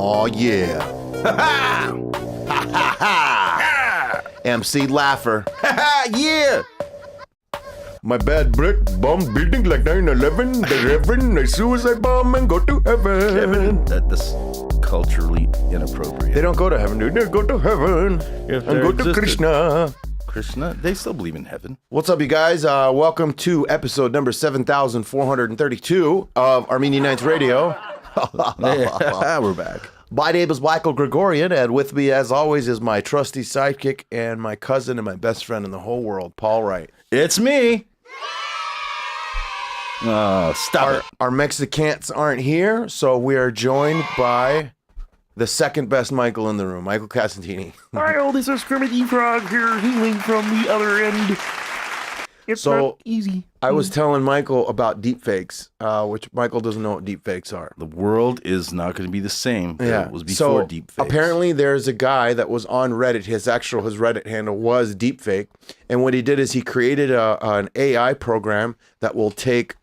Oh yeah. Ha ha ha. MC Laugher. Ha ha yeah. My bad brick bomb building like 9/11. The Reverend, a suicide bomb and go to heaven. That's culturally inappropriate. They don't go to heaven, dude. They go to heaven and go to Krishna. Krishna, they still believe in heaven. What's up, you guys? Welcome to episode number 7,432 of Armenian Nights Radio. Yeah, we're back. My name is Michael Gregorian, and with me, as always, is my trusty sidekick and my cousin and my best friend in the whole world, Paul Wright. It's me. Stop it. Our Mexicans aren't here, so we are joined by the second best Michael in the room, Michael Casantini. Hi, all this is Kermit Frog here, healing from the other end. It's not easy. I was telling Michael about deepfakes, which Michael doesn't know what deepfakes are. The world is not going to be the same that it was before deepfakes. Apparently, there's a guy that was on Reddit. His Reddit handle was deepfake, and what he did is he created an AI program that will take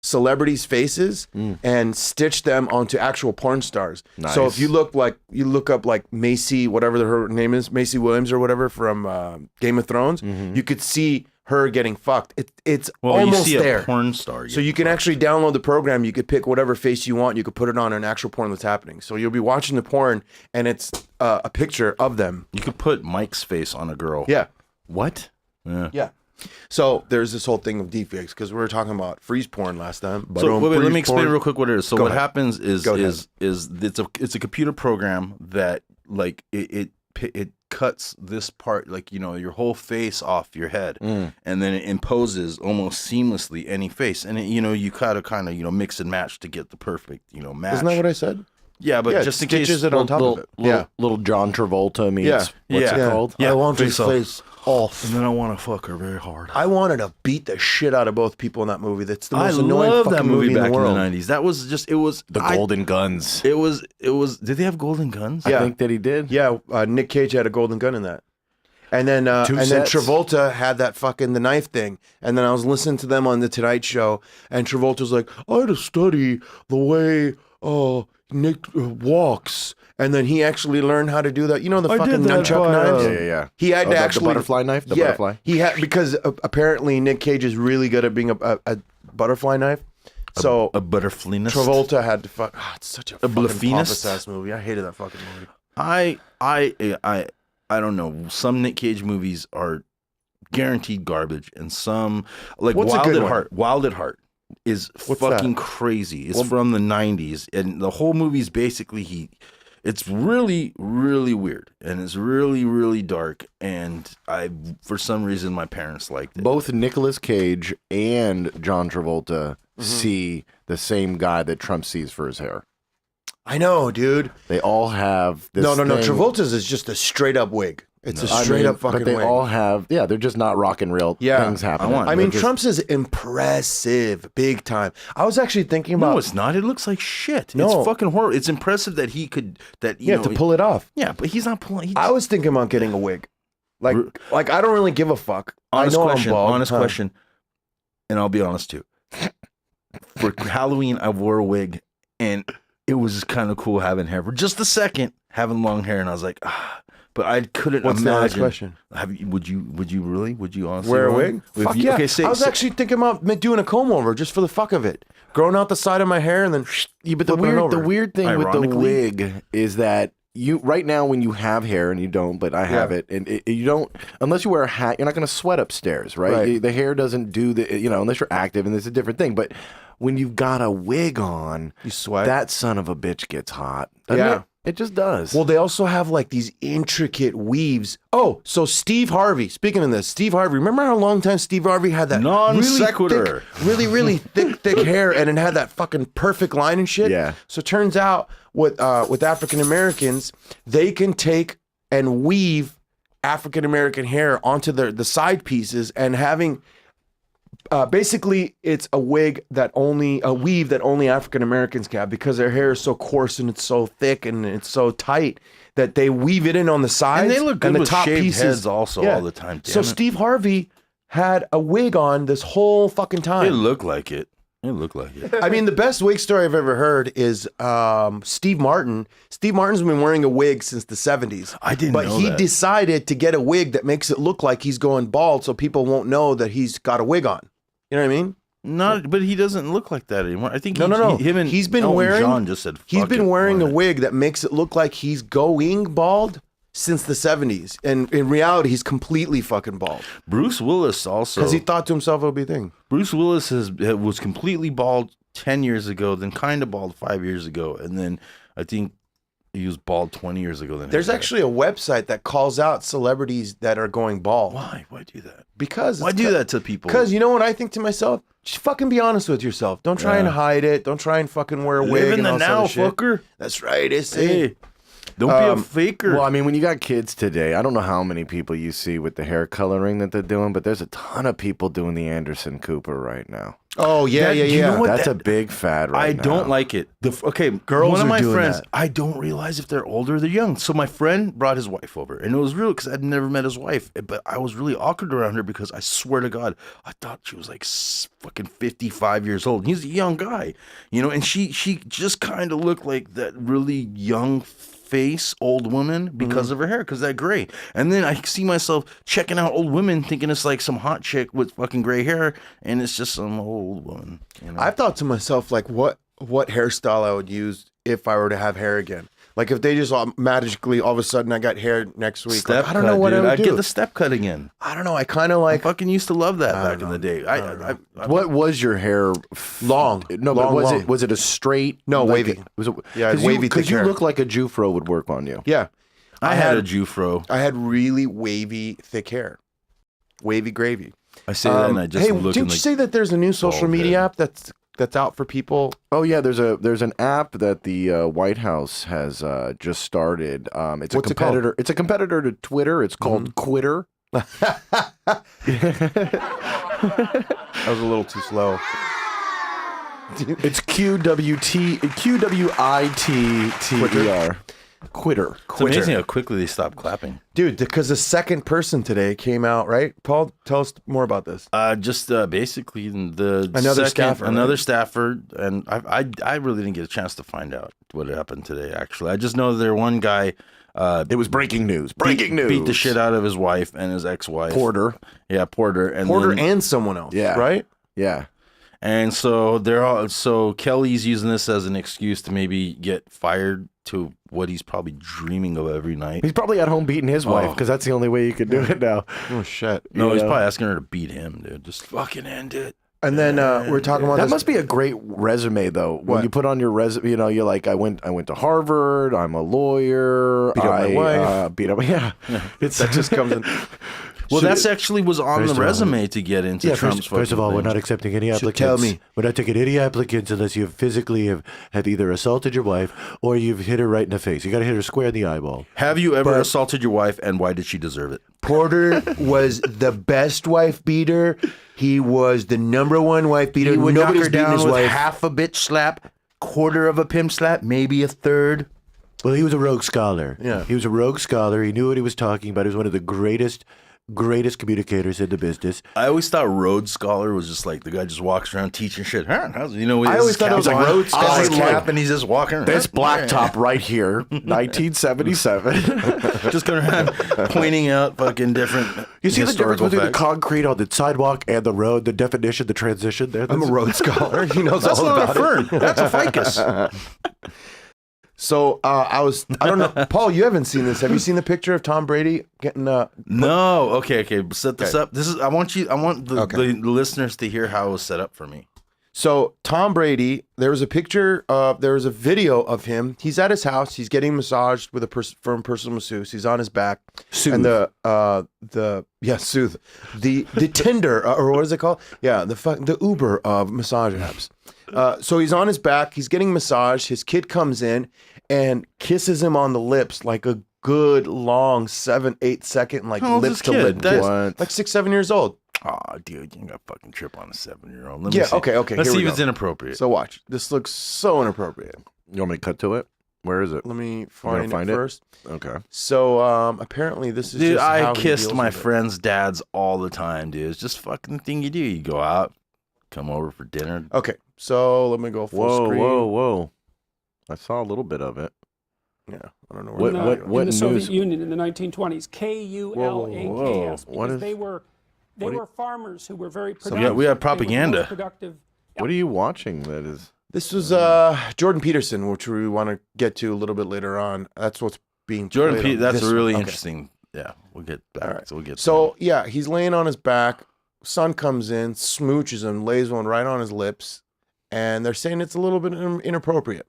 celebrities' faces and stitch them onto actual porn stars. Nice. So if you look up like Macy, whatever her name is, Macy Williams or whatever from Game of Thrones, you could see her getting fucked. It's almost you see there. A porn star. So you can actually download the program. You could pick whatever face you want. You could put it on an actual porn that's happening. So you'll be watching the porn, and it's a picture of them. You could put Mike's face on a girl. Yeah. What? Yeah. So there's this whole thing of deepfakes because we were talking about freeze porn last time. So wait, let me explain real quick what it is. So what happens is it's a computer program that like it cuts this part, like, you know, your whole face off your head, and then it imposes almost seamlessly any face, and it, you know, you gotta kind of, you know, mix and match to get the perfect, you know, match. Isn't that what I said? Yeah, but just in case it on top of it. Little John Travolta meets, what's it called? I want his face off. And then I want to fuck her very hard. I wanted to beat the shit out of both people in that movie. That's the most I annoying love fucking that movie back in the world. in the 90s. That was just, it was The Golden Guns. It was. Did they have golden guns? Yeah. I think that he did. Yeah, Nick Cage had a golden gun in that. And then Travolta had that fucking the knife thing. And then I was listening to them on the Tonight Show, and Travolta's like, I had to study the way Nick walks. And then he actually learned how to do that. You know, the fucking nunchuck knives? Yeah. He had to actually... The butterfly knife? The butterfly? He had, because apparently Nick Cage is really good at being a butterfly knife. So a butterflinist. Travolta had to fuck... Oh, it's such a fucking blufinist? pompous-ass movie. I hated that fucking movie. I don't know. Some Nick Cage movies are guaranteed garbage, and some, like Wild at Heart is fucking crazy. It's from the 90s, and the whole movie's basically it's really, really weird, and it's really, really dark, and for some reason, my parents liked it. Both Nicolas Cage and John Travolta see the same guy that Trump sees for his hair. I know, dude. They all have this No. thing. Travolta's is just a straight up wig. It's a straight up fucking wig. But they wig. all have, they're just not rocking real things happening. I mean, Trump's is impressive, big time. I was actually thinking about... No, it's not. It looks like shit. No. It's fucking horrible. It's impressive that he could, to pull it off. Yeah, but he's not pulling... I was thinking about getting a wig. Like I don't really give a fuck. Honest question. And I'll be honest too. For Halloween, I wore a wig, and it was kind of cool having hair for just a second, having long hair, and I was like, but I couldn't imagine. The next question? Would you honestly wear a wig? Fuck yeah. Okay, I was actually thinking about doing a comb over just for the fuck of it, growing out the side of my hair and then. But the weird thing with the wig is that you right now when you have hair, and you don't, but I have it, and you don't, unless you wear a hat, you're not going to sweat upstairs, right? The hair doesn't do unless you're active, and it's a different thing. But when you've got a wig on, you sweat. That son of a bitch gets hot. It just does. Well, they also have like these intricate weaves. Oh, so Steve Harvey. Speaking of this, Steve Harvey. Remember how long time Steve Harvey had that non sequitur, really thick hair, and it had that fucking perfect line and shit. Yeah. So it turns out with African Americans, they can take and weave African American hair onto the side pieces, and having. Basically, it's a weave that only African Americans can have, because their hair is so coarse and it's so thick and it's so tight that they weave it in on the sides. And they look good and the with top shaved pieces heads also all the time. So Steve Harvey had a wig on this whole fucking time. It looked like it. It looked like it. I mean, the best wig story I've ever heard is Steve Martin. Steve Martin's been wearing a wig since the 70s. I didn't know that. But he decided to get a wig that makes it look like he's going bald so people won't know that he's got a wig on. You know what I mean? Not, but he doesn't look like that anymore. I think no. He's been wearing. John just said. He's been wearing a wig that makes it look like he's going bald since the 70s, and in reality, he's completely fucking bald. Bruce Willis also, because he thought to himself it would be a thing. Bruce Willis was completely bald 10 years ago, then kind of bald 5 years ago, and then I think he was bald 20 years ago. There's actually a website that calls out celebrities that are going bald. Why? Why do that? Because why do that to people? Because you know what I think to myself? Just fucking be honest with yourself. Don't try and hide it. Don't try and fucking wear a wig. Live in and the all now, shit. fucker. That's right. It's hey. Don't be a faker. Well, I mean, when you got kids today, I don't know how many people you see with the hair coloring that they're doing, but there's a ton of people doing the Anderson Cooper right now. Oh, yeah. You know what? That's a big fad right now. I don't like it. Girls one of my friends, I don't realize if they're older or they're young. So my friend brought his wife over, and it was real because I'd never met his wife, but I was really awkward around her because I swear to God, I thought she was like fucking 55 years old. And he's a young guy, you know, and she just kind of looked like that really young face old woman because of her hair, because that gray. And then I see myself checking out old women thinking it's like some hot chick with fucking gray hair, and it's just some old woman. You know? I've thought to myself, like, what hairstyle I would use if I were to have hair again. Like, if they just magically all of a sudden I got hair next week. Step like, I don't know what I would I'd do. get the step cut again. I don't know. I kind of like. I fucking used to love that back in the day. What was your hair? Long. No, long, but long. was it a straight? No, like wavy. Was it? Yeah, wavy. Because you look like a Jufro would work on you. Yeah, I had a Jufro. I had really wavy, thick hair. Wavy gravy. I say that, and I just look. Didn't you say that there's a new social media app that's out for people? Oh yeah, there's an app that the White House has just started. It's a competitor. It's a competitor to Twitter. It's called Quitter. That was a little too slow. It's QWITTER. Quitter. It's amazing how quickly they stopped clapping. Dude, because the second person today came out, right? Paul, tell us more about this. Basically another staffer, and I really didn't get a chance to find out what happened today, actually. I just know there one guy... it was breaking news. Beat the shit out of his wife and his ex-wife. Porter. Yeah, Porter. And someone else, right? Yeah. And so Kelly's using this as an excuse to maybe get fired to what he's probably dreaming of every night. He's probably at home beating his wife because that's the only way you could do it now. Oh shit! No, he's probably asking her to beat him, dude. Just fucking end it. And then we're talking about that. Must be a great resume though. When you put on your resume, you know, you're like, I went to Harvard. I'm a lawyer. Beat up my wife. Beat up. Yeah. That just comes in. Well, that's actually was on the resume to get into Trump's. First of all, we're not accepting any applicants. Tell me. We're not taking any applicants unless you physically have either assaulted your wife or you've hit her right in the face. You got to hit her square in the eyeball. Have you ever assaulted your wife, and why did she deserve it? Porter was the best wife beater. He was the #1 wife beater. He would knock her down his with wife. half a bitch slap, quarter of a pimp slap, maybe a third. Well, he was a rogue scholar. Yeah. He was a rogue scholar. He knew what he was talking about. He was one of the greatest communicators in the business. I always thought Rhodes Scholar was just like the guy just walks around teaching shit. You know, I always thought it was like Rhodes Scholar cap and he's just walking. This blacktop right here, 1977. Just going around pointing out fucking different. You see the difference between facts? the concrete on the sidewalk and the road, the definition, the transition there? I'm a Rhodes Scholar. He knows all about it. That's a ficus. So I don't know, Paul. You haven't seen this. Have you seen the picture of Tom Brady getting? No. Okay. Set this up. This is. I want the listeners to hear how it was set up for me. So Tom Brady, there was a video of him. He's at his house. He's getting massaged with from personal masseuse. He's on his back. Soothe. And Soothe. The Tinder or what is it called? Yeah, the Uber of massage apps. So he's on his back. He's getting massaged. His kid comes in and kisses him on the lips like a good long 7-8 second lip to lip kiss. Like 6-7 years old. Oh, dude, you got fucking trip on a 7-year-old. Okay. Let's see if it's inappropriate. So watch. This looks so inappropriate. You want me to cut to it? Where is it? Let me find it first. Okay. So apparently this is dude, just how I kissed my friends' dads all the time, dude. It's just fucking the thing you do. You go out, come over for dinner. Okay, so let me go full screen. Whoa. I saw a little bit of it. Yeah, I don't know what in the news? Soviet Union in the 1920s, KULAKS, because they were farmers who were very productive. Yeah, we have propaganda. What are you watching? That is. This was Jordan Peterson, which we want to get to a little bit later on. That's what's being played. That's really interesting. Yeah, we'll get back. All right. So we'll get. Yeah, he's laying on his back. Son comes in, smooches him, lays one right on his lips, and they're saying it's a little bit inappropriate.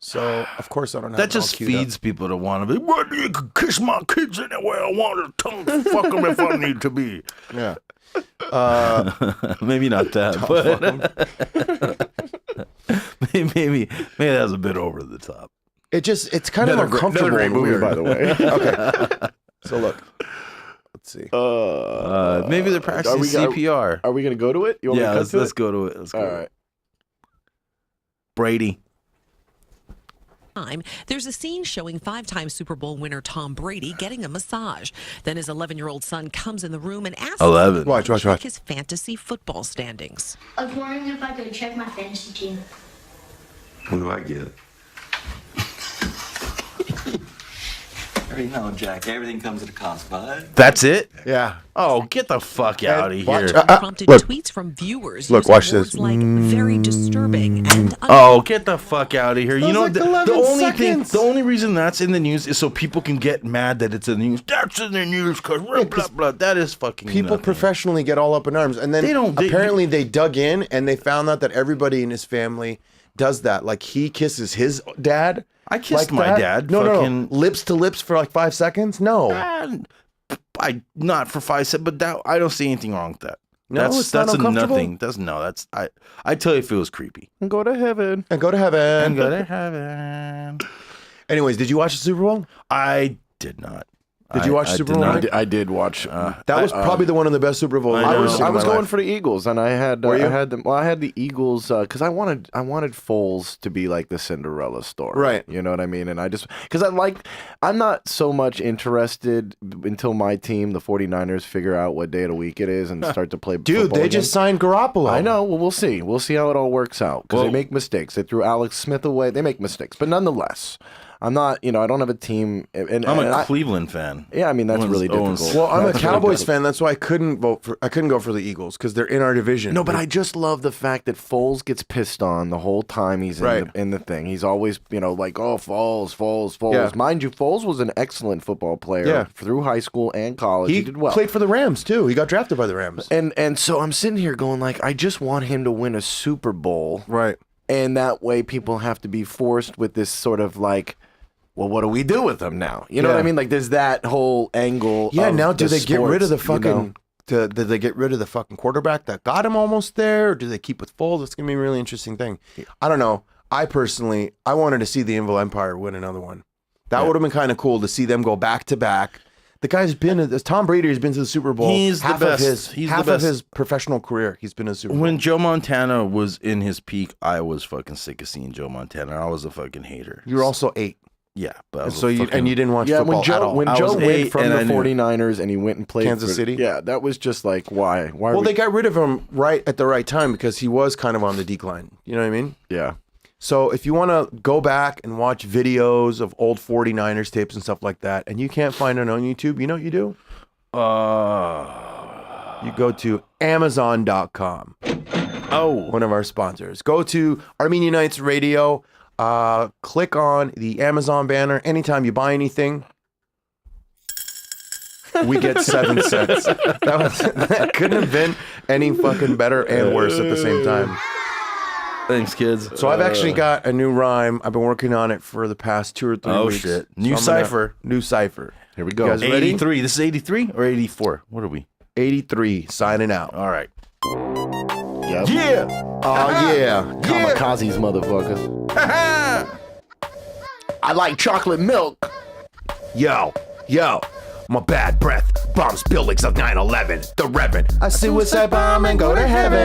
So of course I don't have that. Just feeds people to want to be. Well, you can kiss my kids anywhere I want to. Tongue fuck them if I need to be. Yeah. Maybe not that, but maybe that was a bit over the top. It's kind of uncomfortable. Another great movie, by the way. Okay. So look. Let's see. Maybe they're practicing CPR. Are we going to go to it? You want let's go to it. Let's go. All right. Brady. There's a scene showing 5-time Super Bowl winner Tom Brady getting a massage. Then his 11-year-old son comes in the room and asks him to check his fantasy football standings. I was wondering if I could check my fantasy team. What do I get? No, Jack, everything comes at a cost, bud. That's it? Yeah. Oh, get the fuck out of here. Prompted tweets from viewers. Look, watch this. Like very disturbing and get the fuck out of here. You know, the only reason that's in the news is so people can get mad that it's in the news. That's in the news because blah, blah, blah. That is fucking people nothing. Professionally get all up in arms. And then they dug in and they found out that everybody in his family does that. Like he kisses his dad. I kissed my dad. No. Lips to lips for like 5 seconds? No. Not for 5 seconds, but that I don't see anything wrong with that. No, that's not uncomfortable? nothing. I tell you if it was creepy. And go to heaven. Anyways, did you watch the Super Bowl? I did not. Did you watch Super Bowl? I did watch. That was probably the one of the best Super Bowls. I was going for the Eagles, and I had them. Well, I had the Eagles because I wanted Foles to be like the Cinderella story, right? You know what I mean? And I just because I'm not so much interested until my team, the 49ers, figure out what day of the week it is and start to play. Dude, they just signed Garoppolo. I know. Well, we'll see. We'll see how it all works out because they make mistakes. They threw Alex Smith away. They make mistakes, but nonetheless. I'm not, I don't have a team. And I'm a Cleveland fan. Yeah, I mean that's really difficult. Well, I'm a Cowboys fan. That's why I couldn't go for the Eagles because they're in our division. No, but I just love the fact that Foles gets pissed on the whole time he's in the thing. He's always, like, oh, Foles. Yeah. Mind you, Foles was an excellent football player through high school and college. He did well. Played for the Rams too. He got drafted by the Rams. And so I'm sitting here going like, I just want him to win a Super Bowl, right? And that way people have to be forced with this sort of like. Well, what do we do with them now? You know what I mean? Like, there's that whole angle. Yeah. Now, do they sports, get rid of the fucking? Did they get rid of the fucking quarterback that got him almost there? Or do they keep with Foles? It's gonna be a really interesting thing. I don't know. I personally, I wanted to see the Evil Empire win another one. That would have been kind of cool to see them go back to back. The guy's been. Tom Brady has been to the Super Bowl. He's the best. Half of his professional career, he's been to the Super Bowl. When Joe Montana was in his peak, I was fucking sick of seeing Joe Montana. I was a fucking hater. You were also 8. Yeah, but you didn't watch football at all. When Joe went from the 49ers and he went and played Kansas City, that was just like why? Well, they got rid of him right at the right time because he was kind of on the decline. You know what I mean? Yeah. So if you want to go back and watch videos of old 49ers tapes and stuff like that, and you can't find it on YouTube, you know what you do? You go to Amazon.com. One of our sponsors. Go to Armenian Nights Radio. Click on the Amazon banner. Anytime you buy anything, we get 7 cents. That couldn't have been any fucking better and worse at the same time. Thanks, kids. So I've actually got a new rhyme. I've been working on it for the past 2 or 3 weeks. Oh, shit. New cipher. New cipher. Here we go. You guys ready? 83. This is 83 or 84? What are we? 83. Signing out. All right. Yep. Yeah. Oh, yeah. Kamikaze's motherfucker. I like chocolate milk. Yo. My bad breath bombs buildings of 9/11. The Reverend. I suicide bomb and go to heaven.